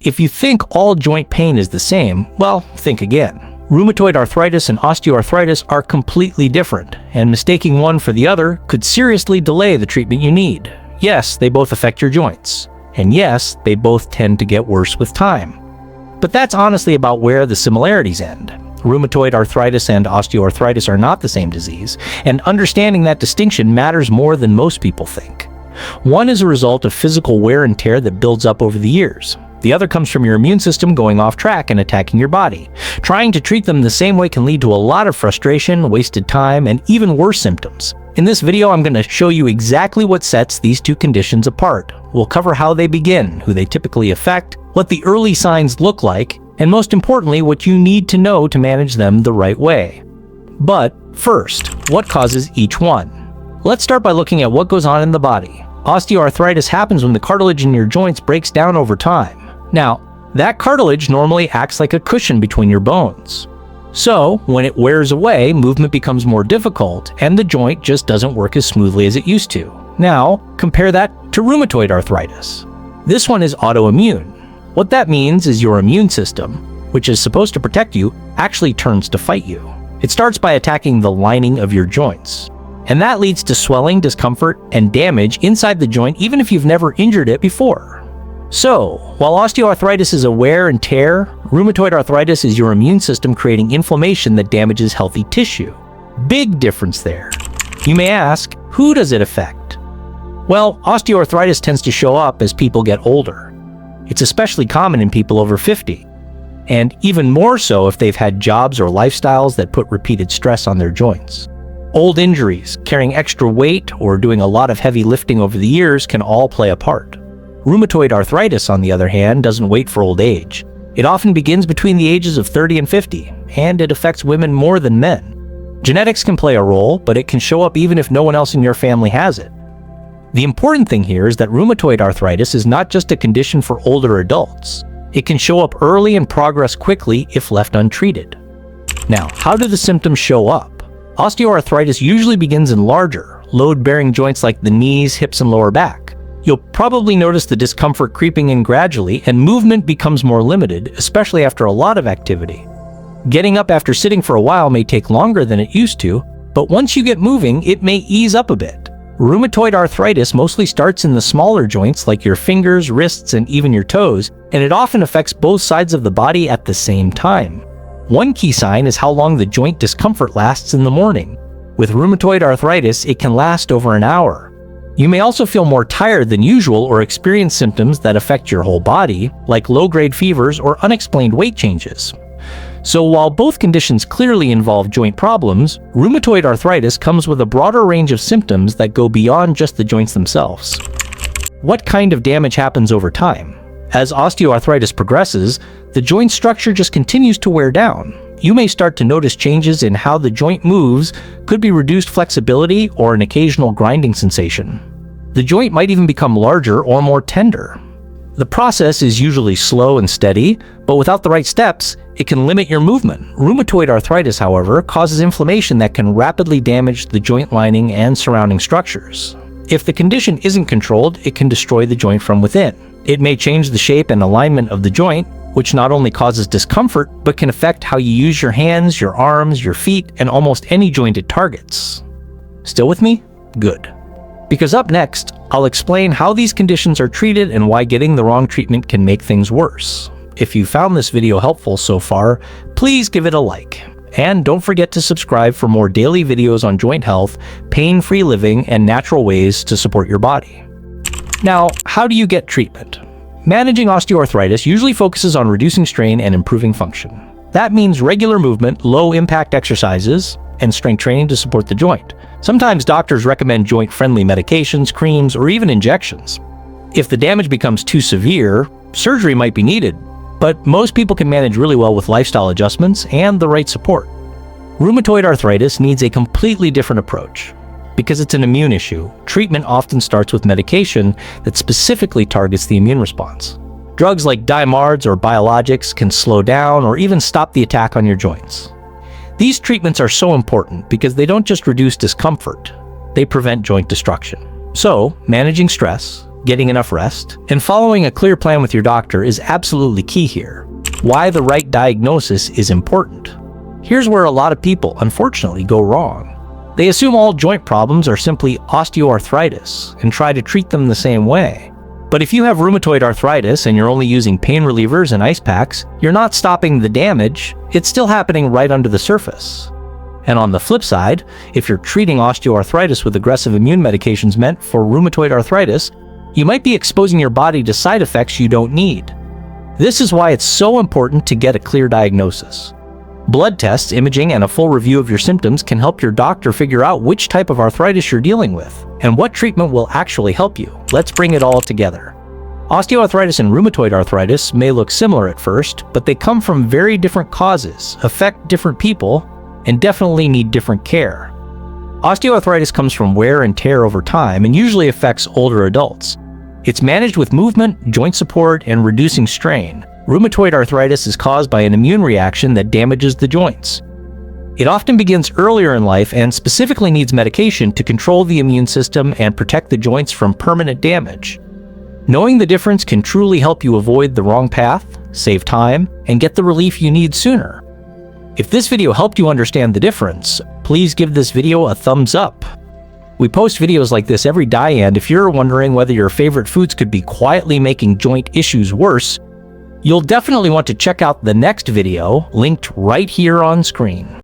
If you think all joint pain is the same, well, think again. Rheumatoid arthritis and osteoarthritis are completely different, and mistaking one for the other could seriously delay the treatment you need. Yes, they both affect your joints. And yes, they both tend to get worse with time. But that's honestly about where the similarities end. Rheumatoid arthritis and osteoarthritis are not the same disease, and understanding that distinction matters more than most people think. One is a result of physical wear and tear that builds up over the years. The other comes from your immune system going off track and attacking your body. Trying to treat them the same way can lead to a lot of frustration, wasted time, and even worse symptoms. In this video, I'm going to show you exactly what sets these two conditions apart. We'll cover how they begin, who they typically affect, what the early signs look like, and most importantly, what you need to know to manage them the right way. But first, what causes each one? Let's start by looking at what goes on in the body. Osteoarthritis happens when the cartilage in your joints breaks down over time. Now, that cartilage normally acts like a cushion between your bones. So, when it wears away, movement becomes more difficult, and the joint just doesn't work as smoothly as it used to. Now, compare that to rheumatoid arthritis. This one is autoimmune. What that means is your immune system, which is supposed to protect you, actually turns to fight you. It starts by attacking the lining of your joints. And that leads to swelling, discomfort, and damage inside the joint even if you've never injured it before. So, while osteoarthritis is a wear and tear, rheumatoid arthritis is your immune system creating inflammation that damages healthy tissue. Big difference there. You may ask, who does it affect? Well, osteoarthritis tends to show up as people get older. It's especially common in people over 50, and even more so if they've had jobs or lifestyles that put repeated stress on their joints. Old injuries, carrying extra weight, or doing a lot of heavy lifting over the years can all play a part. Rheumatoid arthritis, on the other hand, doesn't wait for old age. It often begins between the ages of 30 and 50, and it affects women more than men. Genetics can play a role, but it can show up even if no one else in your family has it. The important thing here is that rheumatoid arthritis is not just a condition for older adults. It can show up early and progress quickly if left untreated. Now, how do the symptoms show up? Osteoarthritis usually begins in larger, load-bearing joints like the knees, hips, and lower back. You'll probably notice the discomfort creeping in gradually, and movement becomes more limited, especially after a lot of activity. Getting up after sitting for a while may take longer than it used to, but once you get moving, it may ease up a bit. Rheumatoid arthritis mostly starts in the smaller joints like your fingers, wrists, and even your toes, and it often affects both sides of the body at the same time. One key sign is how long the joint discomfort lasts in the morning. With rheumatoid arthritis, it can last over an hour. You may also feel more tired than usual or experience symptoms that affect your whole body, like low-grade fevers or unexplained weight changes. So while both conditions clearly involve joint problems, rheumatoid arthritis comes with a broader range of symptoms that go beyond just the joints themselves. What kind of damage happens over time? As osteoarthritis progresses, the joint structure just continues to wear down. You may start to notice changes in how the joint moves, could be reduced flexibility or an occasional grinding sensation. The joint might even become larger or more tender. The process is usually slow and steady, but without the right steps, it can limit your movement. Rheumatoid arthritis, however, causes inflammation that can rapidly damage the joint lining and surrounding structures. If the condition isn't controlled, it can destroy the joint from within. It may change the shape and alignment of the joint, which not only causes discomfort, but can affect how you use your hands, your arms, your feet, and almost any joint it targets. Still with me? Good. Because up next, I'll explain how these conditions are treated and why getting the wrong treatment can make things worse. If you found this video helpful so far, please give it a like. And don't forget to subscribe for more daily videos on joint health, pain-free living, and natural ways to support your body. Now, how do you get treatment? Managing osteoarthritis usually focuses on reducing strain and improving function. That means regular movement, low-impact exercises, and strength training to support the joint. Sometimes doctors recommend joint-friendly medications, creams, or even injections. If the damage becomes too severe, surgery might be needed, but most people can manage really well with lifestyle adjustments and the right support. Rheumatoid arthritis needs a completely different approach. Because it's an immune issue, treatment often starts with medication that specifically targets the immune response. Drugs like DIMARDs or biologics can slow down or even stop the attack on your joints. These treatments are so important because they don't just reduce discomfort, they prevent joint destruction. So, managing stress, getting enough rest, and following a clear plan with your doctor is absolutely key here. Why the right diagnosis is important. Here's where a lot of people, unfortunately, go wrong. They assume all joint problems are simply osteoarthritis and try to treat them the same way. But if you have rheumatoid arthritis and you're only using pain relievers and ice packs, you're not stopping the damage, it's still happening right under the surface. And on the flip side, if you're treating osteoarthritis with aggressive immune medications meant for rheumatoid arthritis, you might be exposing your body to side effects you don't need. This is why it's so important to get a clear diagnosis. Blood tests, imaging, and a full review of your symptoms can help your doctor figure out which type of arthritis you're dealing with and what treatment will actually help you. Let's bring it all together. Osteoarthritis and rheumatoid arthritis may look similar at first, but they come from very different causes, affect different people, and definitely need different care. Osteoarthritis comes from wear and tear over time and usually affects older adults. It's managed with movement, joint support, and reducing strain. Rheumatoid arthritis is caused by an immune reaction that damages the joints. It often begins earlier in life and specifically needs medication to control the immune system and protect the joints from permanent damage. Knowing the difference can truly help you avoid the wrong path, save time, and get the relief you need sooner. If this video helped you understand the difference, please give this video a thumbs up. We post videos like this every day, and if you're wondering whether your favorite foods could be quietly making joint issues worse, you'll definitely want to check out the next video linked right here on screen.